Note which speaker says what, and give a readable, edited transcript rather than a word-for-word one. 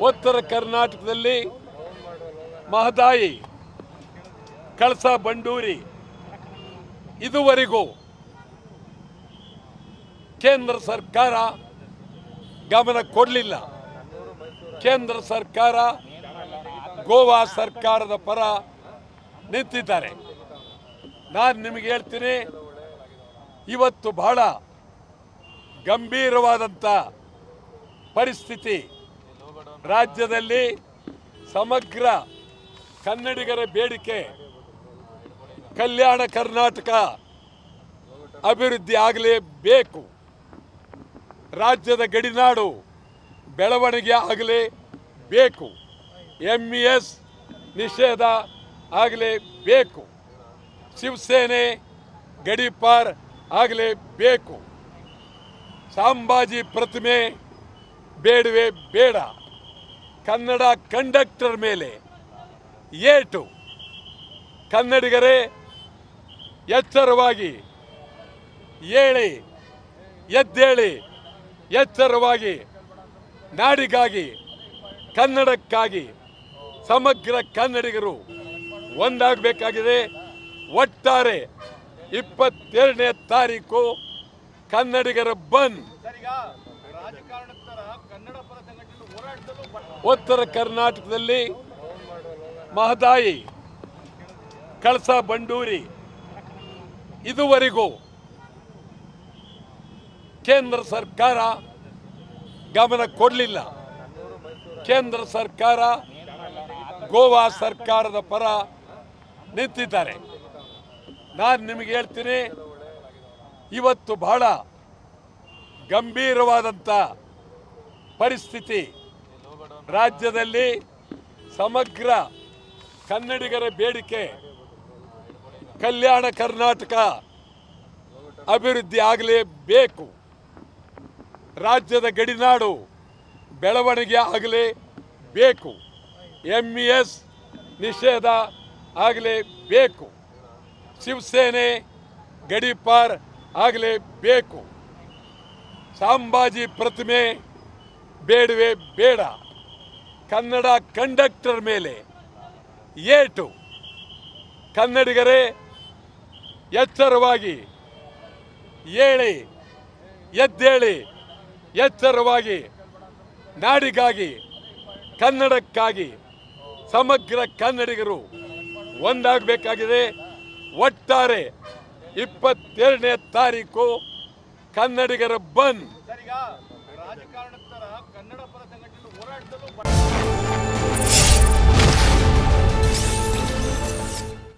Speaker 1: ಉತ್ತರ ಕರ್ನಾಟಕದಲ್ಲಿ ಮಹದಾಯಿ, ಕಳಸಾ ಬಂಡೂರಿ ಇದುವರೆಗೂ ಕೇಂದ್ರ ಸರ್ಕಾರ ಗಮನ ಕೊಡಲಿಲ್ಲ. ಕೇಂದ್ರ ಸರ್ಕಾರ ಗೋವಾ ಸರ್ಕಾರದ ಪರ ನಿಂತಿದ್ದಾರೆ. ನಾನು ನಿಮಗೆ ಹೇಳ್ತೀನಿ, ಇವತ್ತು ಬಹಳ ಗಂಭೀರವಾದಂಥ ಪರಿಸ್ಥಿತಿ ರಾಜ್ಯದಲ್ಲಿ. ಸಮಗ್ರ ಕನ್ನಡಿಗರ ಬೇಡಿಕೆ ಕಲ್ಯಾಣ ಕರ್ನಾಟಕ ಅಭಿವೃದ್ಧಿ ಆಗಲೇಬೇಕು. ರಾಜ್ಯದ ಗಡಿನಾಡು ಬೆಳವಣಿಗೆ ಆಗಲೇಬೇಕು. MES ನಿಷೇಧ ಆಗಲೇಬೇಕು. ಶಿವಸೇನೆ ಗಡಿಪಾರ್ ಆಗಲೇಬೇಕು. ಸಂಭಾಜಿ ಪ್ರತಿಮೆ ಬೇಡವೇ ಬೇಡ. ಕನ್ನಡ ಕಂಡಕ್ಟರ್ ಮೇಲೆ ಏಟು. ಕನ್ನಡಿಗರೇ ಎಚ್ಚರವಾಗಿ ಏಳಿ, ಎದ್ದೇಳಿ, ಎಚ್ಚರವಾಗಿ ನಾಡಿಗಾಗಿ, ಕನ್ನಡಕ್ಕಾಗಿ ಸಮಗ್ರ ಕನ್ನಡಿಗರು ಒಂದಾಗಬೇಕಾಗಿದೆ. ಒಟ್ಟಾರೆ 22ನೇ ತಾರೀಕು ಕನ್ನಡಿಗರ ಬಂದ್. ಉತ್ತರ ಕರ್ನಾಟಕದಲ್ಲಿ ಮಹದಾಯಿ, ಕಳಸಾ ಬಂಡೂರಿ ಇದುವರೆಗೂ ಕೇಂದ್ರ ಸರ್ಕಾರ ಗಮನ ಕೊಡಲಿಲ್ಲ. ಕೇಂದ್ರ ಸರ್ಕಾರ ಗೋವಾ ಸರ್ಕಾರದ ಪರ ನಿಂತಿದ್ದಾರೆ. ನಾನು ನಿಮಗೆ ಹೇಳ್ತೀನಿ, ಇವತ್ತು ಬಹಳ ಗಂಭೀರವಾದಂಥ ಪರಿಸ್ಥಿತಿ ರಾಜ್ಯದಲ್ಲಿ. ಸಮಗ್ರ ಕನ್ನಡಿಗರ ಬೇಡಿಕೆ ಕಲ್ಯಾಣ ಕರ್ನಾಟಕ ಅಭಿವೃದ್ಧಿ ಆಗಲೇಬೇಕು. ರಾಜ್ಯದ ಗಡಿನಾಡು ಬೆಳವಣಿಗೆ ಆಗಲೇಬೇಕು. MES ನಿಷೇಧ ಆಗಲೇಬೇಕು. ಶಿವಸೇನೆ ಗಡಿಪಾರ್ ಆಗಲೇಬೇಕು. ಸಂಭಾಜಿ ಪ್ರತಿಮೆ ಬೇಡವೇ ಬೇಡ. ಕನ್ನಡ ಕಂಡಕ್ಟರ್ ಮೇಲೆ ಏಟು. ಕನ್ನಡಿಗರೇ ಎಚ್ಚರವಾಗಿ ಏಳಿ, ಎದ್ದೇಳಿ, ಎಚ್ಚರವಾಗಿ ನಾಡಿಗಾಗಿ, ಕನ್ನಡಕ್ಕಾಗಿ ಸಮಗ್ರ ಕನ್ನಡಿಗರು ಒಂದಾಗಬೇಕಾಗಿದೆ. ಒಟ್ಟಾರೆ 22ನೇ ತಾರೀಕು ಕನ್ನಡಿಗರ ಬಂದ್.